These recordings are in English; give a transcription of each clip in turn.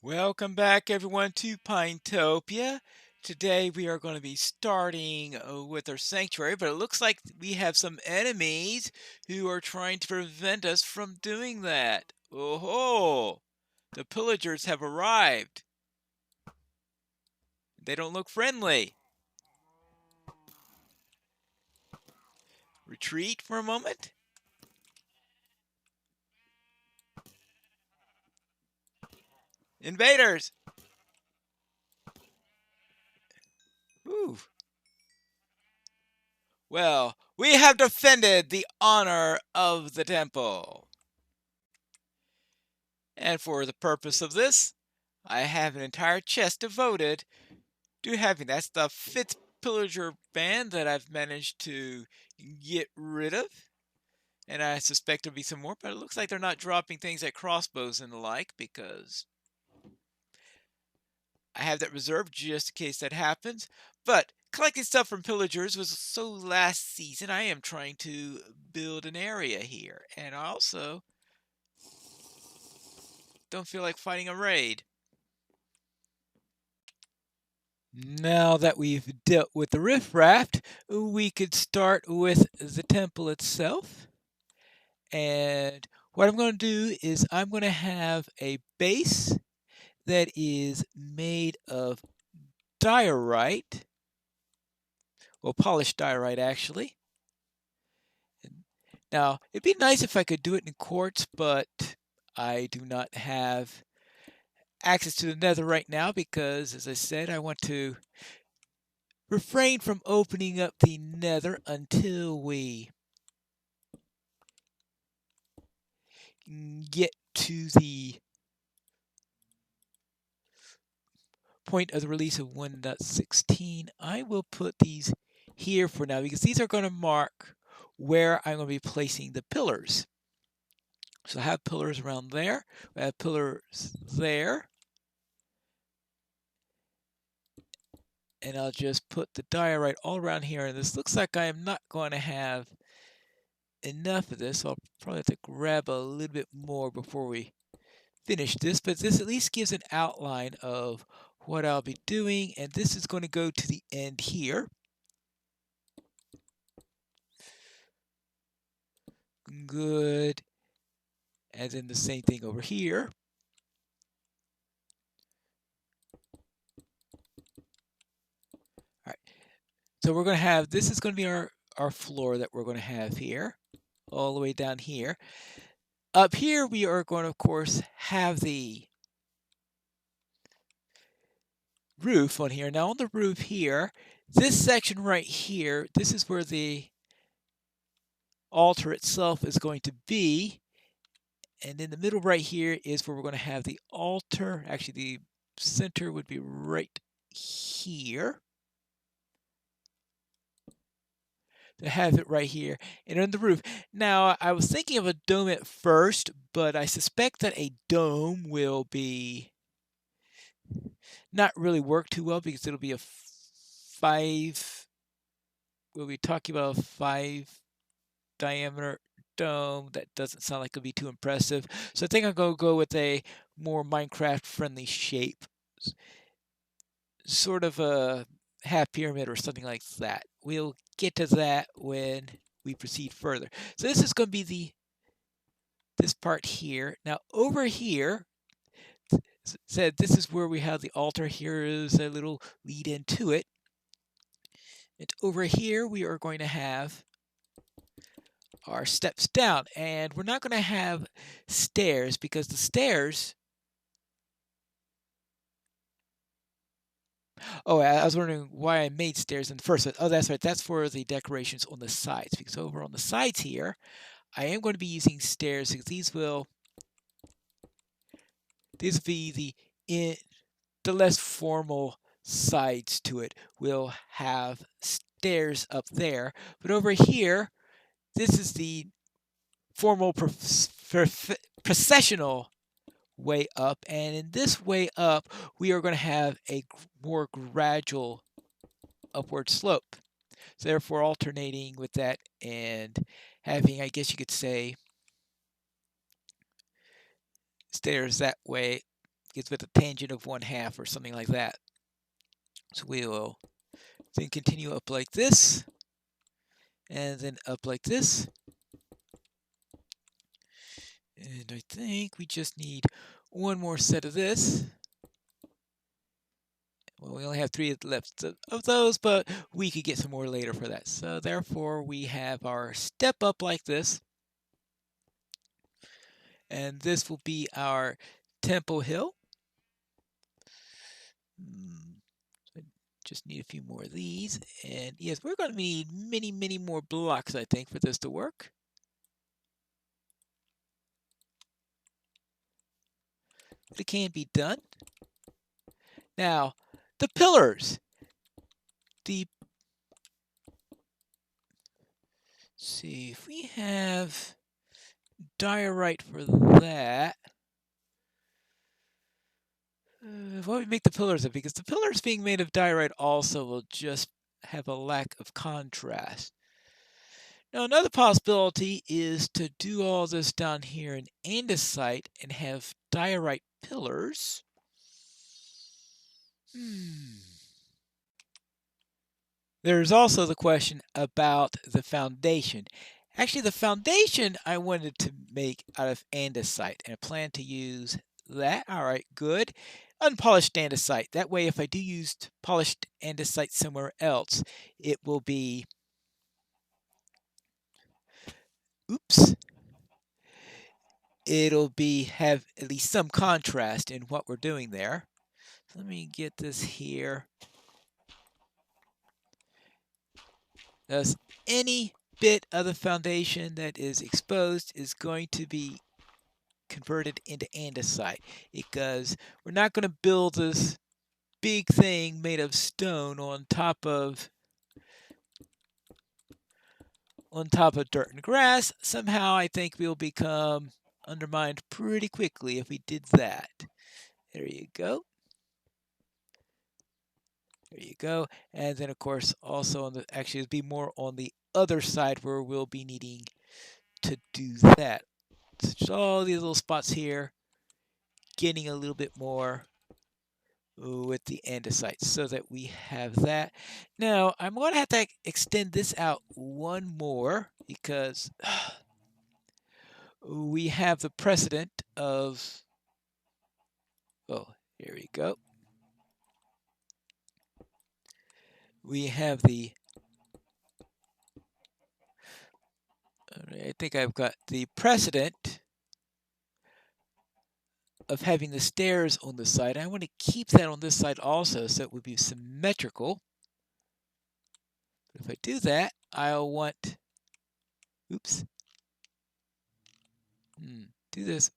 Welcome back, everyone, to Pinetopia. Today we are going to be starting with our sanctuary, but it looks like we have some enemies who are trying to prevent us from doing that. Oh ho! The pillagers have arrived. They don't look friendly. Retreat for a moment. Invaders! Ooh. Well, we have defended the honor of the temple. And for the purpose of this, I have an entire chest devoted to having. That's the fifth pillager band that I've managed to get rid of. And I suspect there'll be some more, but it looks like they're not dropping things like crossbows and the like because I have that reserved just in case that happens. But collecting stuff from pillagers was so last season. I am trying to build an area here. And I also don't feel like fighting a raid. Now that we've dealt with the riffraff, we could start with the temple itself. And what I'm going to do is I'm going to have a base that is made of diorite, well, polished diorite actually. Now, it'd be nice if I could do it in quartz, but I do not have access to the nether right now because, as I said, I want to refrain from opening up the nether until we get to the point of the release of 1.16. I will put these here for now because these are going to mark where I'm going to be placing the pillars. So I have pillars around there. I have pillars there. And I'll just put the diorite all around here. And this looks like I am not going to have enough of this. So I'll probably have to grab a little bit more before we finish this. But this at least gives an outline of what I'll be doing. And this is going to go to the end here. Good. And then the same thing over here. All right. So we're going to have, this is going to be our floor that we're going to have here, all the way down here. Up here, we are going to, of course, have the roof on here. Now on the roof here, this section right here, this is where the altar itself is going to be. And in the middle right here is where we're going to have the altar. Actually, the center would be right here. To have it right here and on the roof. Now, I was thinking of a dome at first, but I suspect that a dome will be not really work too well because it'll be a 5. We'll be talking about a 5 diameter dome. That doesn't sound like it'll be too impressive. So I think I'm going to go with a more Minecraft friendly shape. Sort of a half pyramid or something like that. We'll get to that when we proceed further. So this is going to be this part here. Now over here, said this is where we have the altar. Here is a little lead into it. And over here we are going to have our steps down. And we're not going to have stairs because the stairs... Oh, I was wondering why I made stairs in the first place. Oh, that's right. That's for the decorations on the sides. Because over on the sides here, I am going to be using stairs because these will be the less formal sides to it. We'll have stairs up there. But over here, this is the formal processional way up. And in this way up, we are going to have a more gradual upward slope. So therefore alternating with that and having, I guess you could say, stairs that way It's with a tangent of 1/2 or something like that. So we will then continue up like this, and then up like this. And I think we just need one more set of this. Well, we only have 3 left of those, but we could get some more later for that. So therefore, we have our step up like this. And this will be our temple hill. Just need a few more of these. And yes, we're going to need many, many more blocks, I think, for this to work. But it can be done. Now, the pillars. Let's see, if we have diorite for that, why don't we make the pillars up? Because the pillars being made of diorite also will just have a lack of contrast. Now, another possibility is to do all this down here in andesite and have diorite pillars. There's also the question about the foundation. Actually, the foundation I wanted to make out of andesite, and I plan to use that. All right, good. Unpolished andesite. That way, if I do use polished andesite somewhere else, it will be... Oops. It'll have at least some contrast in what we're doing there. Let me get this here. Thus, any bit of the foundation that is exposed is going to be converted into andesite, because we're not going to build this big thing made of stone on top of dirt and grass. Somehow I think we'll become undermined pretty quickly if we did that. There you go. There you go. And then of course also on the, actually it'll be more on the other side where we'll be needing to do that. So just all these little spots here, getting a little bit more with the andesite so that we have that. Now I'm going to have to extend this out one more because we have the precedent of, oh, here we go. We have the, I think I've got the precedent of having the stairs on the side. I want to keep that on this side also so it would be symmetrical. But if I do that, I'll want, oops, do this.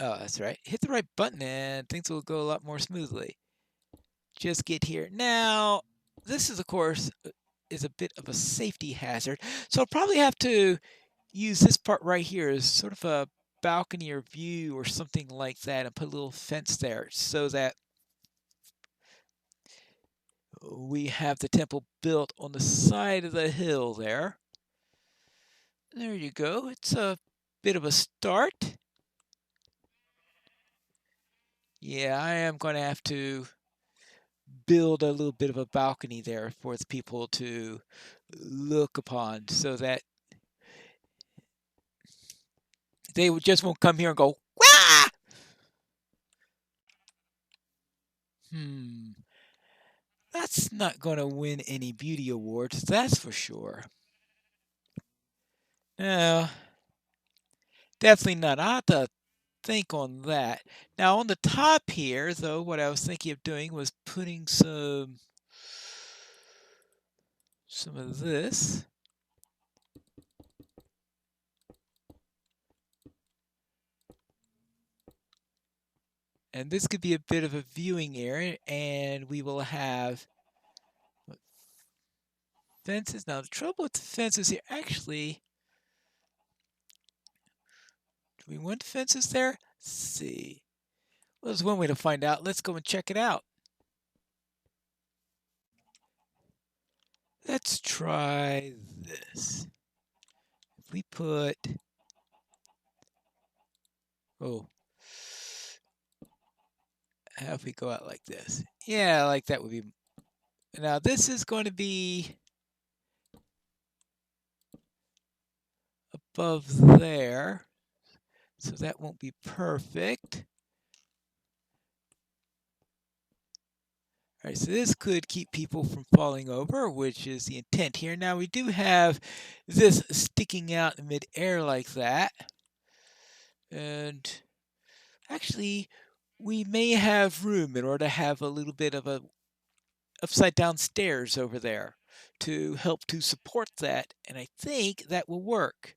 Oh, that's right. Hit the right button and things will go a lot more smoothly. Just get here. Now, this is, of course, is a bit of a safety hazard. So I'll probably have to use this part right here as sort of a balcony or view or something like that and put a little fence there so that we have the temple built on the side of the hill there. There you go. It's a bit of a start. Yeah, I am going to have to build a little bit of a balcony there for the people to look upon so that they just won't come here and go, "Wah!" That's not going to win any beauty awards, that's for sure. No, definitely not. I'll have to think on that. Now, on the top here, though, what I was thinking of doing was putting some of this. And this could be a bit of a viewing area, and we will have fences. Now, the trouble with the fences here, actually, do we want fences there? Let's see. Well, there's one way to find out. Let's go and check it out. Let's try this. If we put, oh, How if we go out like this? Yeah, like that would be. Now this is going to be above there, so that won't be perfect. All right, so this could keep people from falling over, which is the intent here. Now we do have this sticking out in midair like that. And actually, we may have room in order to have a little bit of a upside down stairs over there to help to support that. And I think that will work.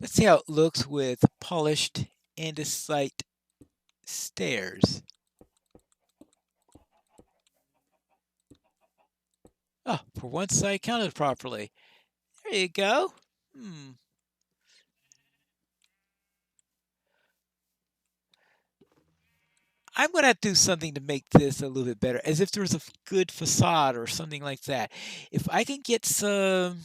Let's see how it looks with polished andesite stairs. Oh, for once I counted properly. There you go. I'm going to have to do something to make this a little bit better, as if there was a good facade or something like that. If I can get some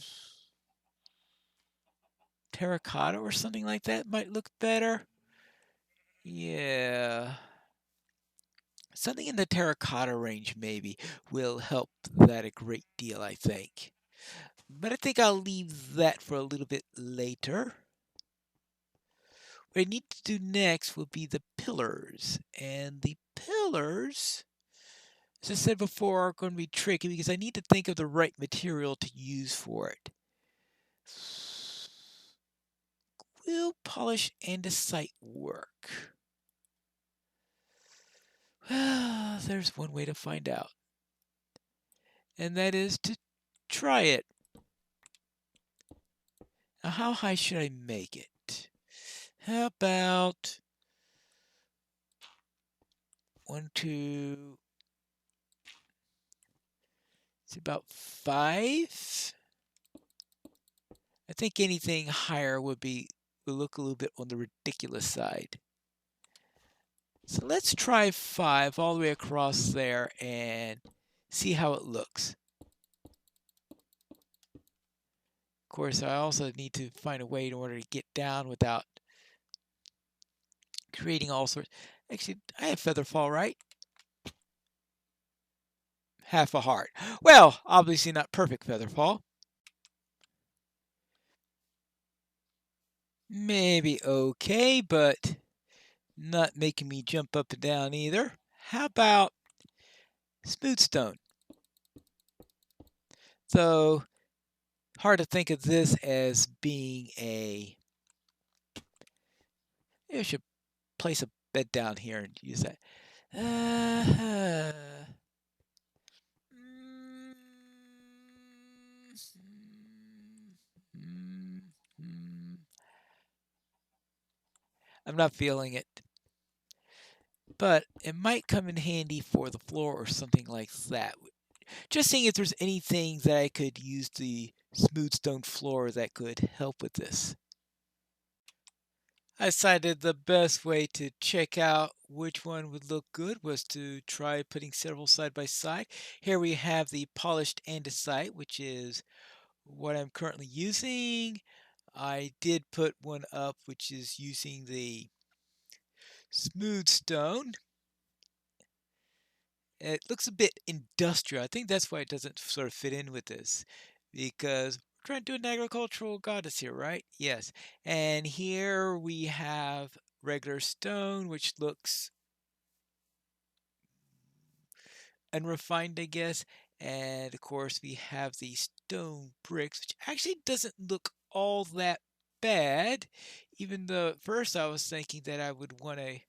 terracotta or something like that, might look better. Yeah. Something in the terracotta range maybe will help that a great deal, I think. But I think I'll leave that for a little bit later. What I need to do next will be the pillars. And the pillars, as I said before, are going to be tricky because I need to think of the right material to use for it. Will polish andesite work? Well, there's one way to find out. And that is to try it. Now, how high should I make it? How about 1, 2, it's about 5? I think anything higher would look a little bit on the ridiculous side. So let's try 5 all the way across there and see how it looks. Of course, I also need to find a way in order to get down without creating all sorts. Actually, I have feather fall, right? Half a heart. Well, obviously not perfect feather fall. Maybe okay, but not making me jump up and down either. How about smooth stone? So hard to think of this as being a. Maybe I should place a bed down here and use that. Uh, I'm not feeling it, but it might come in handy for the floor or something like that. Just seeing if there's anything that I could use the smooth stone floor that could help with this. I decided the best way to check out which one would look good was to try putting several side by side. Here we have the polished andesite, which is what I'm currently using. I did put one up which is using the smooth stone. It looks a bit industrial. I think that's why it doesn't sort of fit in with this, because we're trying to do an agricultural goddess here, right? Yes. And here we have regular stone, which looks unrefined, I guess. And of course, we have the stone bricks, which actually doesn't look all that bad. Even though at first I was thinking that I would want a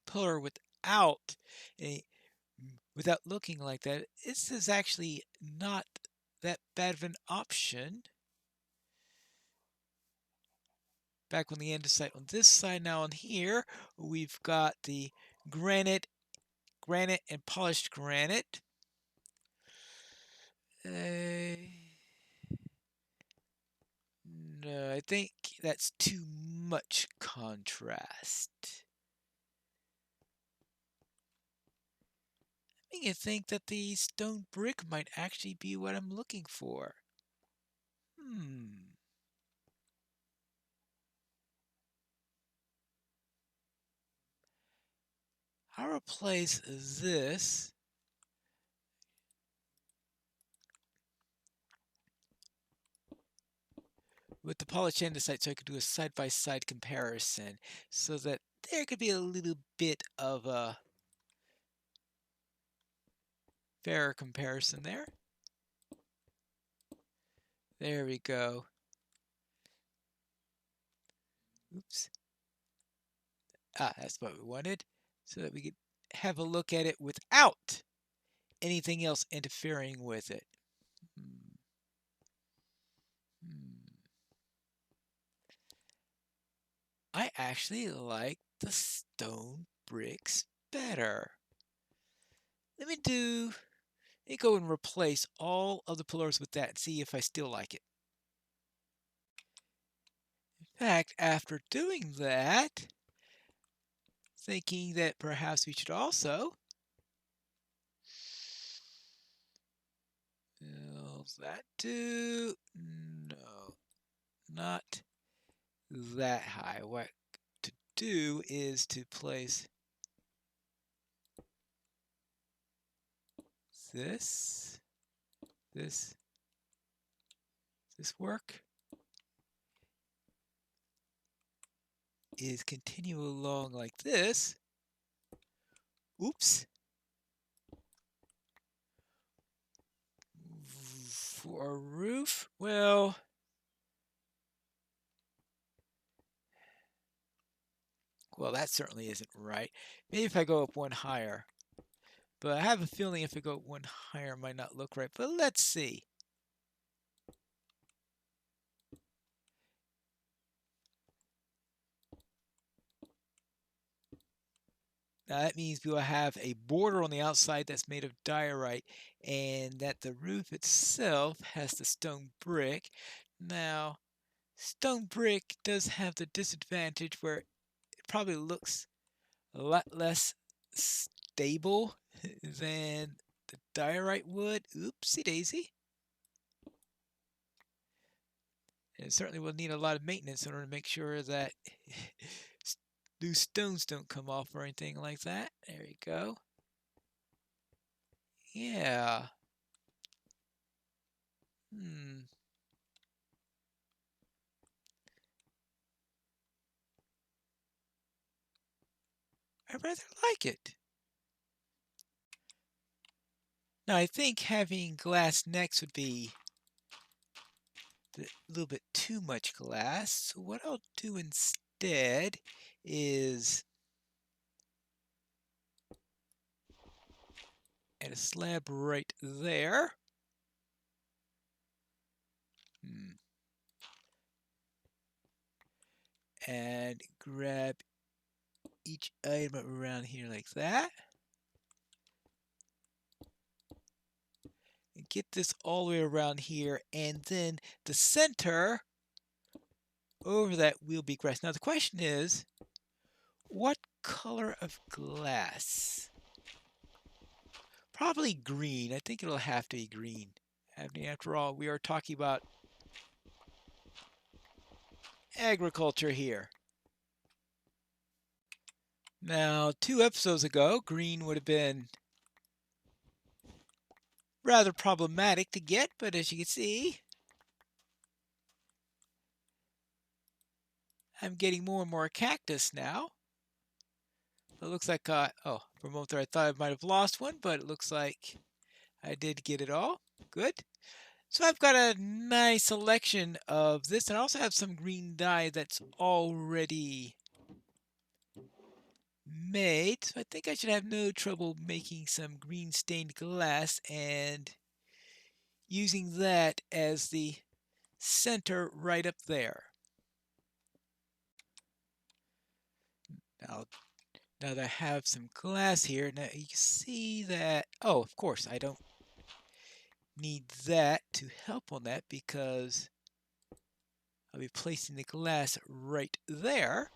pillar a without looking like that. This is actually not that bad of an option. Back on the andesite on this side, now on here, we've got the granite and polished granite. No, I think that's too much contrast. I think that the stone brick might actually be what I'm looking for. Hmm. I'll replace this with the polished andesite so I could do a side-by-side comparison so that there could be a little bit of a fairer comparison there. There we go. Oops. That's what we wanted. So that we could have a look at it without anything else interfering with it. I actually like the stone bricks better. Let me go and replace all of the pillars with that and see if I still like it. In fact, after doing that, thinking that perhaps we should also build that too. No, not that high. What to do is to place this, this work? Is continue along like this. Oops. For a roof, well, that certainly isn't right. Maybe if I go up one higher. But I have a feeling if I go one higher, it might not look right. But let's see. Now that means we will have a border on the outside that's made of diorite, and that the roof itself has the stone brick. Now, stone brick does have the disadvantage where it probably looks a lot less stable than the diorite would. Oopsie daisy. And it certainly will need a lot of maintenance in order to make sure that loose stones don't come off or anything like that. There you go. Yeah. I rather like it. Now, I think having glass necks would be a little bit too much glass. So what I'll do instead is add a slab right there. And grab each item around here like that. And get this all the way around here. And then the center over that will be grass. Now the question is, what color of glass? Probably green. I think it'll have to be green. After all, we are talking about agriculture here. Now, 2 episodes ago, green would have been rather problematic to get, but as you can see, I'm getting more and more cactus now. It looks like, for a moment there I thought I might have lost one, but it looks like I did get it all. Good. So I've got a nice selection of this, and I also have some green dye that's already made. So I think I should have no trouble making some green stained glass and using that as the center right up there. Now that I have some glass here, now you can see that, of course, I don't need that to help on that because I'll be placing the glass right there,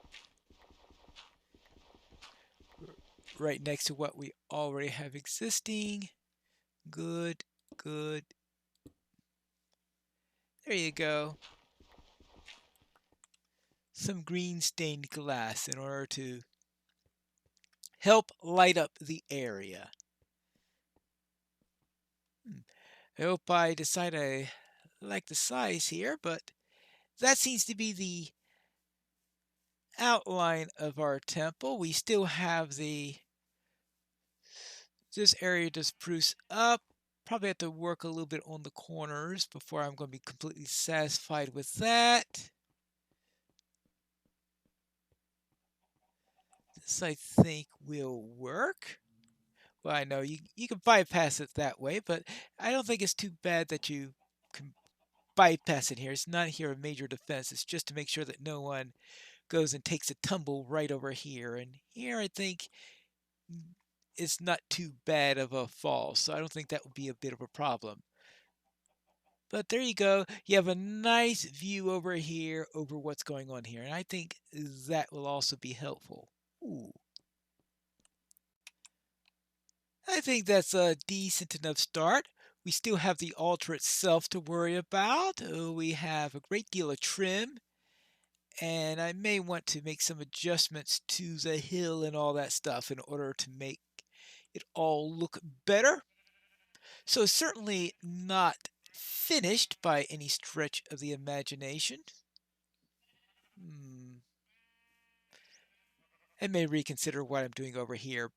right next to what we already have existing. Good, good. There you go. Some green stained glass in order to help light up the area. I hope I decide I like the size here, but that seems to be the outline of our temple. We still have this area to spruce up. Probably have to work a little bit on the corners before I'm going to be completely satisfied with that. This I think will work. Well, I know you can bypass it that way, but I don't think it's too bad that you can bypass it here. It's not here a major defense. It's just to make sure that no one goes and takes a tumble right over here. And here I think it's not too bad of a fall, so I don't think that would be a bit of a problem. But there you go. You have a nice view over here over what's going on here. And I think that will also be helpful. Ooh. I think that's a decent enough start. We still have the altar itself to worry about. We have a great deal of trim. And I may want to make some adjustments to the hill and all that stuff in order to make it all look better. So certainly not finished by any stretch of the imagination. I may reconsider what I'm doing over here.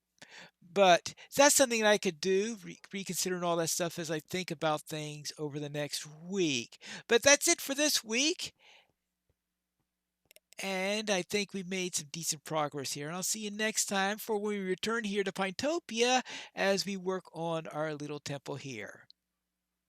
But that's something that I could do, reconsidering all that stuff as I think about things over the next week. But that's it for this week. And I think we made some decent progress here. And I'll see you next time for when we return here to Pinetopia as we work on our little temple here.